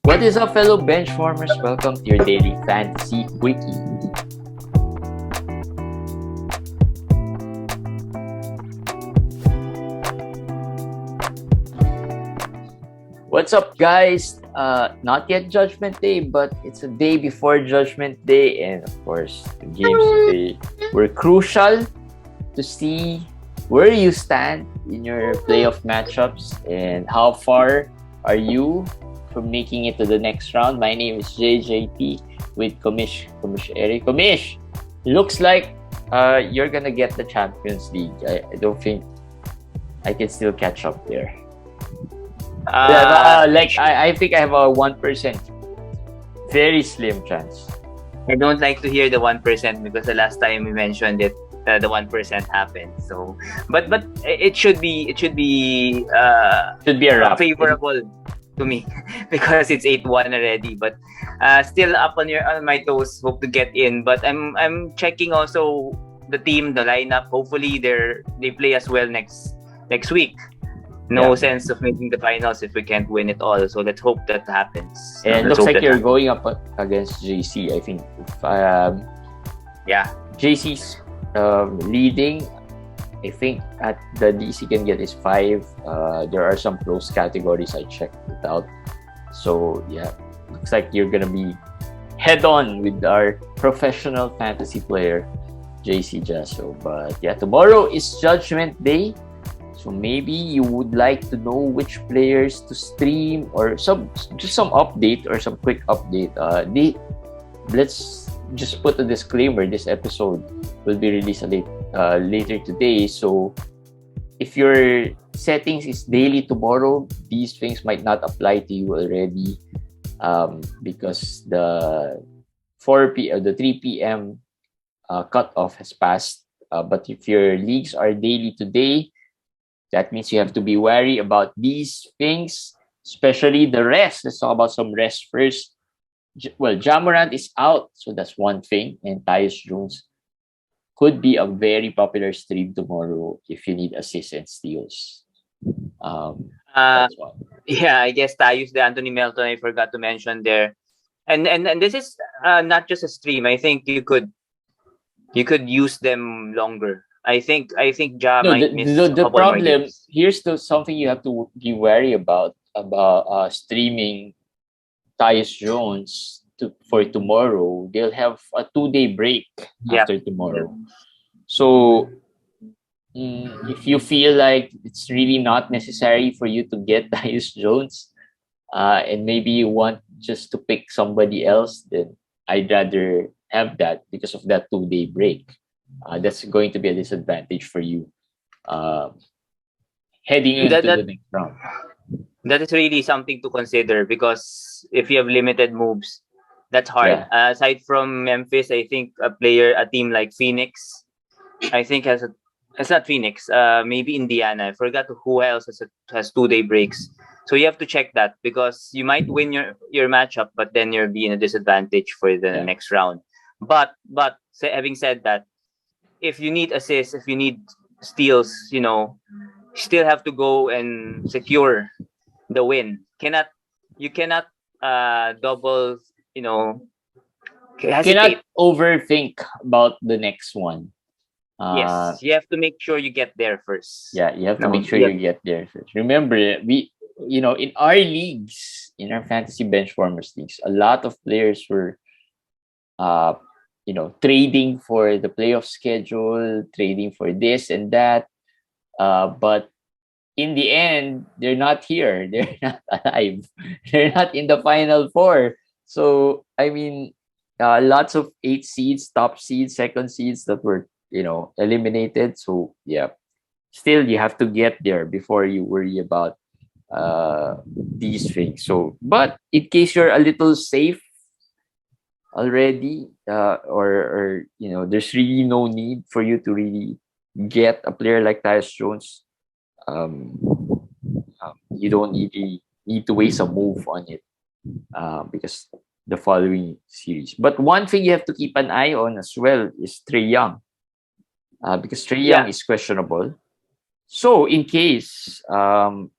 What is up, fellow benchwarmers? Welcome to your daily fantasy quickie. What's up, guys? Not yet Judgment Day, but it's a day before Judgment Day, and of course, the games today were crucial to see where you stand in your playoff matchups and how far are you from making it to the next round. My name is JJT with Komish Eric. Komish, looks like you're gonna get the Champions League. I don't think I can still catch up there. I think I have a 1% very slim chance. I don't like to hear the 1% because the last time we mentioned it, the 1% happened. So, but it should be a wrap. Favorable to me because it's 8-1 already. But still up on my toes. Hope to get in. But I'm checking also the team, the lineup. Hopefully they play as well next week. No sense of making the finals if we can't win it all. So let's hope that happens. And looks like you're going up against JC. I think. JC's leading. I think at the DC can get is 5. There are some close categories. I checked it out. So yeah, looks like you're gonna be head on with our professional fantasy player, JC Jasso. But yeah, tomorrow is Judgment Day. So maybe you would like to know which players to stream or some update or some quick update. Let's just put a disclaimer. This episode will be released later today. So if your settings is daily tomorrow, these things might not apply to you already because the 3 p.m. Cutoff has passed. But if your leagues are daily today, that means you have to be wary about these things, especially the rest. Let's talk about some rest first. Jamorant is out, so that's one thing. And Tyus Jones could be a very popular stream tomorrow if you need assists and steals. That's one. Yeah, I guess Tyus, the Anthony Melton, I forgot to mention there. And this is not just a stream. I think you could use them longer. I think might miss the problem. Here's something you have to be wary about streaming Tyus Jones for tomorrow. They'll have a 2-day break after tomorrow. So if you feel like it's really not necessary for you to get Tyus Jones, and maybe you want just to pick somebody else, then I'd rather have that because of that 2-day break. That's going to be a disadvantage for you heading into the next round. That is really something to consider because if you have limited moves, that's hard. Yeah. Aside from Memphis, I think a team like Phoenix, I think it's not Phoenix, maybe Indiana. I forgot who else has 2-day breaks. So you have to check that because you might win your matchup, but then you'll be in a disadvantage for the next round. But having said that, if you need assists, if you need steals, you still have to go and secure the win. You cannot double, hesitate. Cannot overthink about the next one. Yes, you have to make sure you get there first. Yeah, you have to make sure you get there first. Remember, we, in our leagues, in our fantasy benchwarmers leagues, a lot of players were trading for the playoff schedule, trading for this and that. But in the end, they're not here. They're not alive. They're not in the Final Four. So, I mean, lots of 8 seeds, top seeds, second seeds that were, eliminated. So, yeah, still you have to get there before you worry about these things. So, but in case you're a little safe already, or there's really no need for you to really get a player like Tyus Jones, you don't need to waste a move on it because the following series. But one thing you have to keep an eye on as well is Trae Young, because Trae Young is questionable. So in case Trae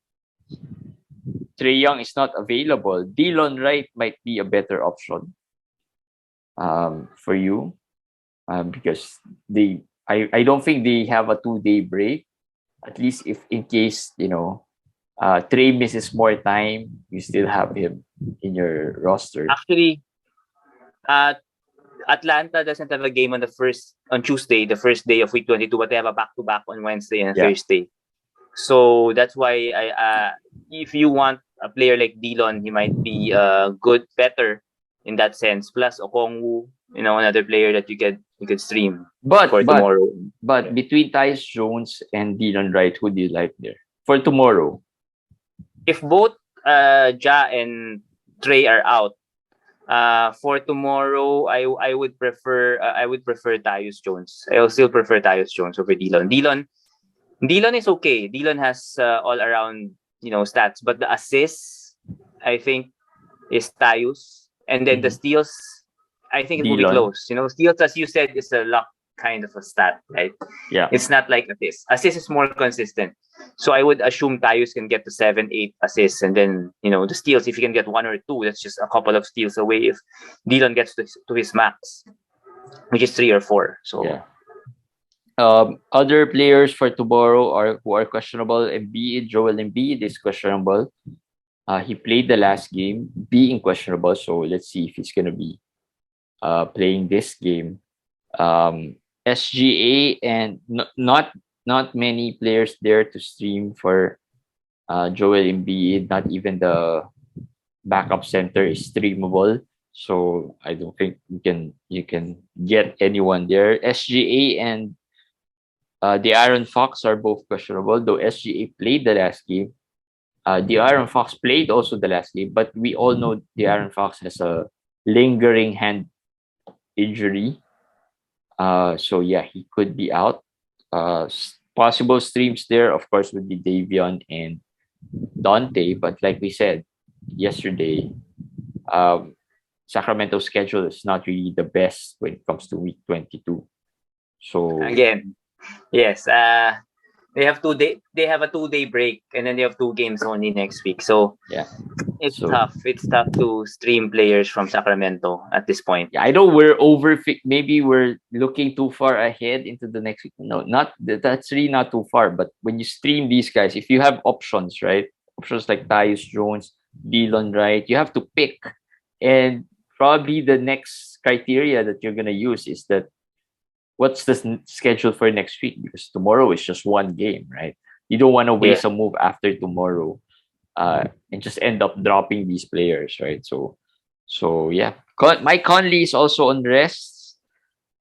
Trae Young is not available, Dillon Wright might be a better option for you because I don't think they have a 2-day break. At least if in case Trae misses more time, you still have him in your roster. Actually, Atlanta doesn't have a game on Tuesday, the first day of week 22, but they have a back-to-back on Wednesday and Thursday. So that's why if you want a player like Dillon, he might be better in that sense. Plus Okongwu, another player that you could stream for tomorrow. But between Tyus Jones and Dillon Wright, who do you like there for tomorrow? If both Ja and Trae are out, for tomorrow, I would prefer Tyus Jones. I'll still prefer Tyus Jones over Dillon. Dillon is okay. Dillon has all around stats, but the assists I think is Tyus, and then the steals I think it will be close. Steals, as you said, is a luck kind of a stat, right? Yeah, it's not like assists. Assists is more consistent, so I would assume Tyus can get to 7-8 assists, and then the steals, if he can get 1 or 2, that's just a couple of steals away. If Dillon gets to his max, which is 3 or 4, so yeah. Other players for tomorrow who are questionable. Joel Embiid is questionable. He played the last game, being questionable. So let's see if he's gonna be playing this game. SGA and not many players there to stream for Joel Embiid. Not even the backup center is streamable. So I don't think you can get anyone there. SGA and De'Aaron Fox are both questionable, though SGA played the last game. De'Aaron Fox played also the last game, but we all know De'Aaron Fox has a lingering hand injury. So yeah, he could be out. Possible streams there, of course, would be Davion and Dante. But like we said yesterday, Sacramento's schedule is not really the best when it comes to week 22. So again, yes, they have a 2-day break, and then they have 2 games only next week. So yeah, it's tough. It's tough to stream players from Sacramento at this point. Yeah, I know maybe we're looking too far ahead into the next week. No, that's really not too far. But when you stream these guys, if you have options, right? Options like Tyus Jones, Dillon Wright, you have to pick. And probably the next criteria that you're gonna use is that what's the schedule for next week? Because tomorrow is just one game, right? You don't want to waste a move after tomorrow and just end up dropping these players, right? So yeah. Mike Conley is also on rest.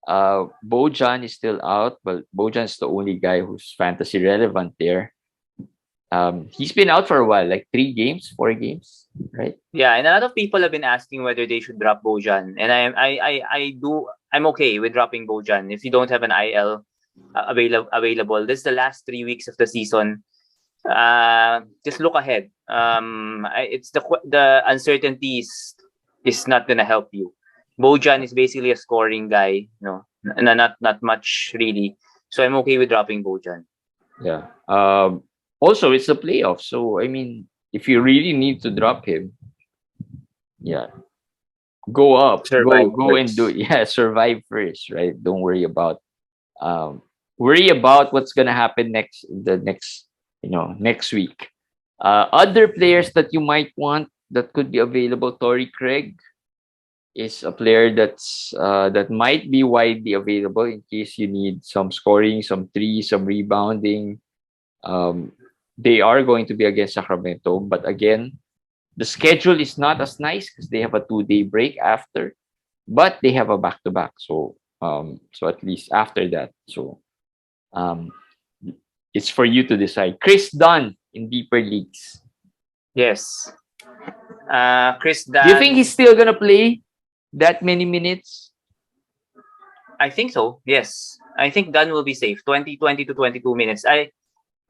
Bojan is still out, but Bojan's the only guy who's fantasy relevant there. He's been out for a while, like 3 games, 4 games, right? Yeah, and a lot of people have been asking whether they should drop Bojan, and I'm okay with dropping Bojan if you don't have an IL available. This is the last 3 weeks of the season. Just look ahead. It's the uncertainty is not gonna help you. Bojan is basically a scoring guy, not much really. So I'm okay with dropping Bojan. Yeah. Also, it's a playoff, so I mean, if you really need to drop him, yeah, go up, go and do it. Yeah, survive first, right? Don't worry about what's gonna happen next week. Other players that you might want that could be available. Torrey Craig is a player that might be widely available in case you need some scoring, some threes, some rebounding. They are going to be against Sacramento, but again, the schedule is not as nice because they have a 2-day break after, but they have a back-to-back. So at least after that, it's for you to decide. Chris Dunn in deeper leagues. Yes, Chris Dunn. Do you think he's still gonna play that many minutes? I think so. Yes, I think Dunn will be safe. 20 to 22 minutes.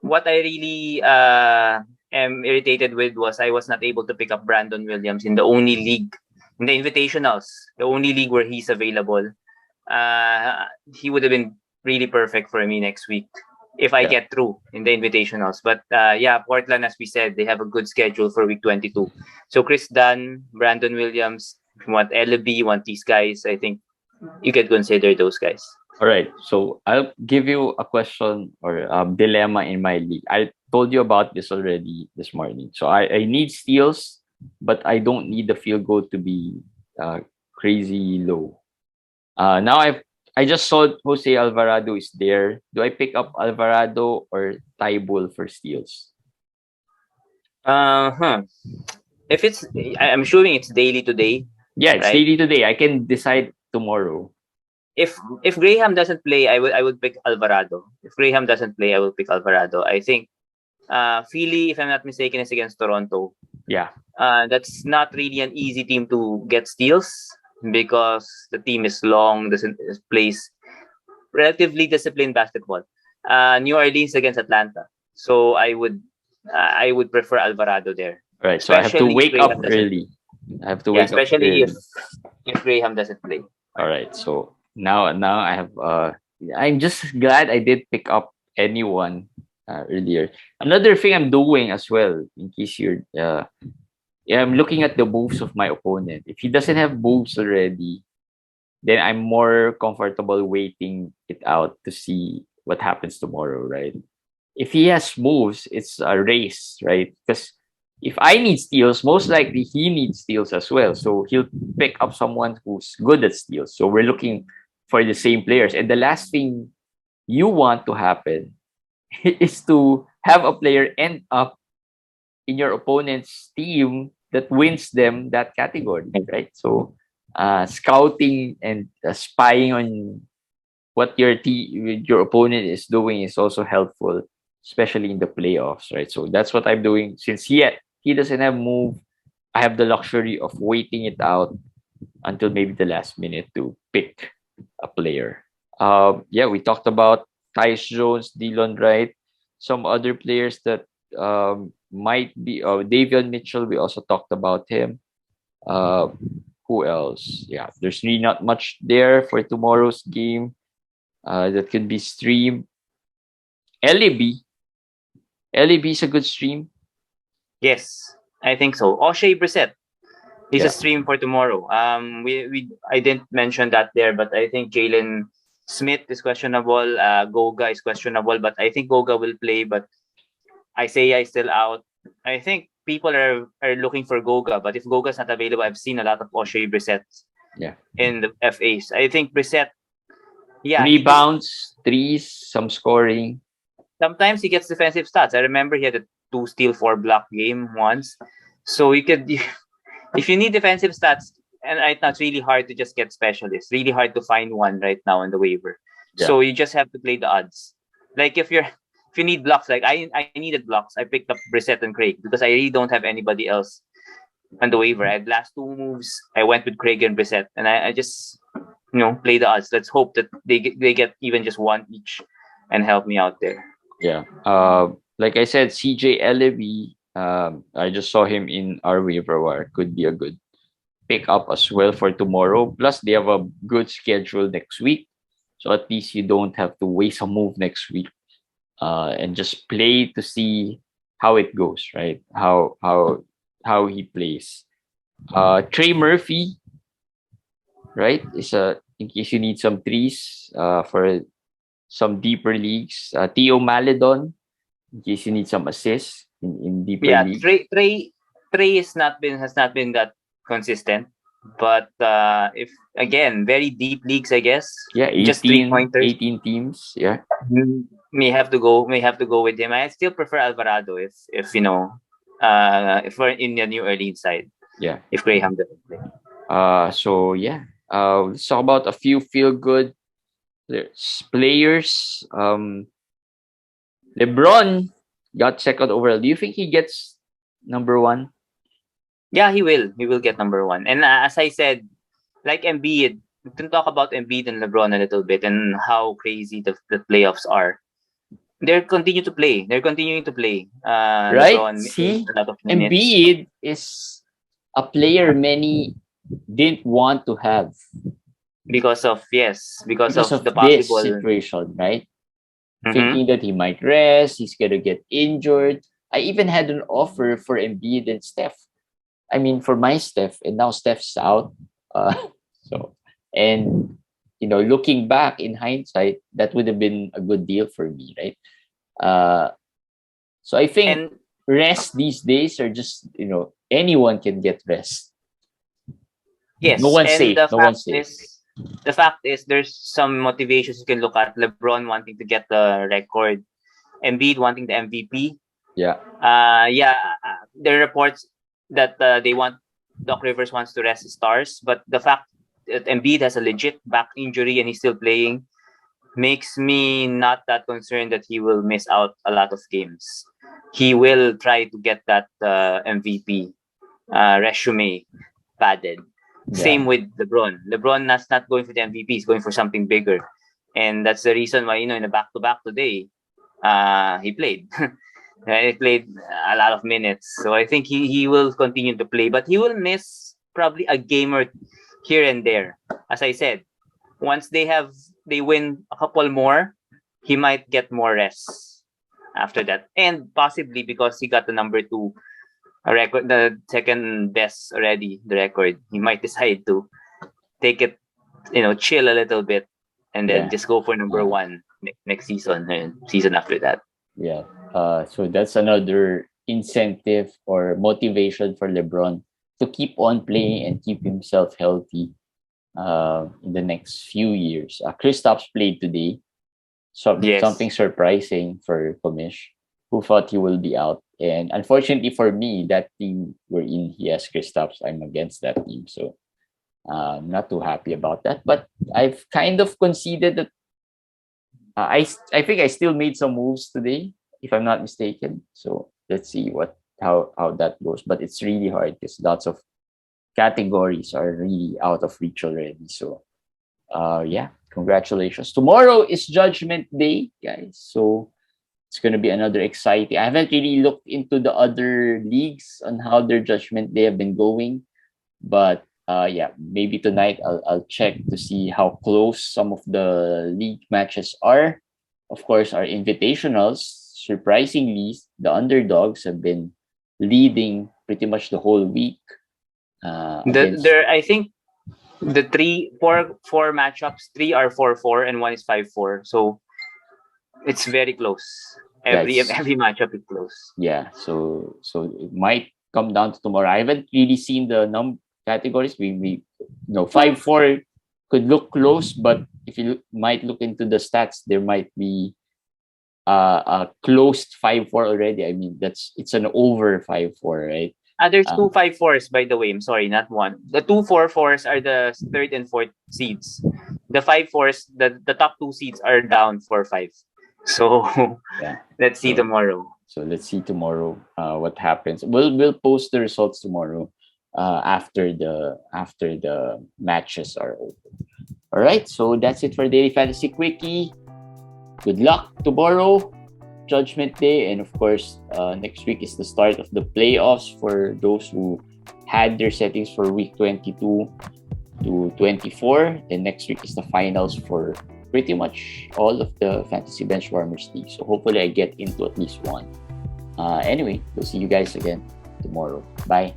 What I really am irritated with was I was not able to pick up Brandon Williams in the only league, in the invitationals, the only league where he's available. He would have been really perfect for me next week. if I get through in the invitationals. But Portland, as we said, they have a good schedule for week 22. So Chris Dunn, Brandon Williams, if you want Ellaby, you want these guys, I think you could consider those guys. All right. So I'll give you a question or a dilemma in my league. I told you about this already this morning. So I need steals, but I don't need the field goal to be crazy low. Now I just saw Jose Alvarado is there. Do I pick up Alvarado or Tybull for steals? If it's, I'm assuming it's daily today. Yeah, it's daily today. I can decide tomorrow. If Graham doesn't play, I would pick Alvarado. If Graham doesn't play, I will pick Alvarado. I think Philly, if I'm not mistaken, is against Toronto. Yeah. That's not really an easy team to get steals because the team is long, plays relatively disciplined basketball. New Orleans against Atlanta. So I would prefer Alvarado there. All right. So I have to wake up early. I have to wake up especially if Graham doesn't play. All right. So now I have I'm just glad I did pick up anyone earlier. Another thing I'm doing as well, in case you're I'm looking at the moves of my opponent. If he doesn't have moves already, then I'm more comfortable waiting it out to see what happens tomorrow, right? If he has moves, it's a race, right? Because if I need steals, most likely he needs steals as well. So he'll pick up someone who's good at steals. So we're looking for the same players. And the last thing you want to happen is to have a player end up in your opponent's team that wins them that category, right? So scouting and spying on what your opponent is doing is also helpful, especially in the playoffs, right? So that's what I'm doing. Since he doesn't have move, I have the luxury of waiting it out until maybe the last minute to pick a player. We talked about Tyus Jones, Dillon Wright, some other players that might be Davion Mitchell. We also talked about him. Who else? Yeah, there's really not much there for tomorrow's game that could be streamed. LAB is a good stream. Yes, I think so. O'Shea Brissett is a stream for tomorrow. I didn't mention that there, but I think Jalen Smith is questionable. Goga is questionable, but I think Goga will play. But Isaiah is still out. I think people are looking for Goga, but if Goga's not available, I've seen a lot of O'Shea Brissett in the FAs. I think Brissett, rebounds, threes, some scoring. Sometimes he gets defensive stats. I remember he had a 2 steal 4 block game once. So you could, if you need defensive stats, and right now it's really hard to just get specialists. Really hard to find one right now on the waiver. Yeah. So you just have to play the odds. Like if you need blocks, like I needed blocks, I picked up Brissett and Craig because I really don't have anybody else on the waiver. I had last 2 moves. I went with Craig and Brissett, and I just play the odds. Let's hope that they get even just one each and help me out there. Yeah. Like I said, CJ Ellaby, I just saw him in our waiver wire. Could be a good pick up as well for tomorrow. Plus, they have a good schedule next week. So at least you don't have to waste a move next week. And just play to see how it goes, right? How he plays. Trey Murphy, right? Is in case you need some threes for some deeper leagues. Theo Maledon, in case you need some assists in deeper leagues. Trey has not been that consistent. But if again, very deep leagues, I guess. Yeah, 18, just 3-pointers. 18 teams. Yeah. May have to go with him. I still prefer Alvarado if if we're in the New Orleans side. Yeah. If Graham doesn't play. Let's talk about a few feel good players. LeBron got second overall. Do you think he gets number 1? Yeah, he will. He will get number 1. And as I said, like Embiid, we can talk about Embiid and LeBron a little bit and how crazy the playoffs are. They're continuing to play. Right? See, Embiid is a player many didn't want to have because of the possible this situation, right? thinking that he might rest, he's gonna get injured. I even had an offer for Embiid and Steph. I mean, for my Steph, and now Steph's out. Uh, so, and looking back in hindsight, that would have been a good deal for me, right? So I think rest these days are just anyone can get rest. Yes, no one's and safe. the No fact one's safe. the fact is there's some motivations you can look at. LeBron wanting to get the record, Embiid wanting the MVP. Yeah. There are reports that they want Doc Rivers wants to rest his stars, but the fact that Embiid has a legit back injury and he's still playing makes me not that concerned that he will miss out a lot of games. He will try to get that MVP resume padded. Yeah. Same with LeBron. LeBron is not going for the MVP; he's going for something bigger, and that's the reason why in the back-to-back today, he played. He played a lot of minutes, so I think he will continue to play, but he will miss probably a game or here and there. As I said, once they win a couple more, he might get more rest after that, and possibly because he got the number 2 record, the second best already, the record, he might decide to take it, chill a little bit, and then just go for number 1 next season and season after that. Yeah. So that's another incentive or motivation for LeBron to keep on playing and keep himself healthy in the next few years. Kristaps played today. Something surprising for Komish, who thought he will be out. And unfortunately for me, that team we're in, he has Kristaps. I'm against that team. So I'm not too happy about that. But I've kind of conceded that I think I still made some moves today, if I'm not mistaken. So let's see how that goes. But it's really hard because lots of categories are really out of reach already. So congratulations. Tomorrow is Judgment Day, guys. So it's gonna be another exciting. I haven't really looked into the other leagues on how their Judgment Day have been going, but maybe tonight I'll check to see how close some of the league matches are. Of course, our invitationals, surprisingly, the underdogs have been leading pretty much the whole week. I think the four matchups, 3 are 4-4 and 1 is 5-4. So it's very close. Every matchup is close. Yeah, so it might come down to tomorrow. I haven't really seen the categories. We 5-4 could look close, but if you might look into the stats, there might be a closed 5-4 already. I mean, it's an over 5-4, right? There's 2 5-4s, by the way. I'm sorry, not one. The 2 4-4s are the 3rd and 4th seeds. The 5-4s, the top 2 seeds are down 4-5. So let's see tomorrow. So let's see tomorrow what happens. We'll post the results tomorrow after the matches are over. All right, so that's it for Daily Fantasy Quickie. Good luck tomorrow, Judgment Day, and of course next week is the start of the playoffs for those who had their settings for week 22 to 24. And next week is the finals for pretty much all of the Fantasy Benchwarmers league. So hopefully I get into at least one. Anyway, we'll see you guys again tomorrow. Bye.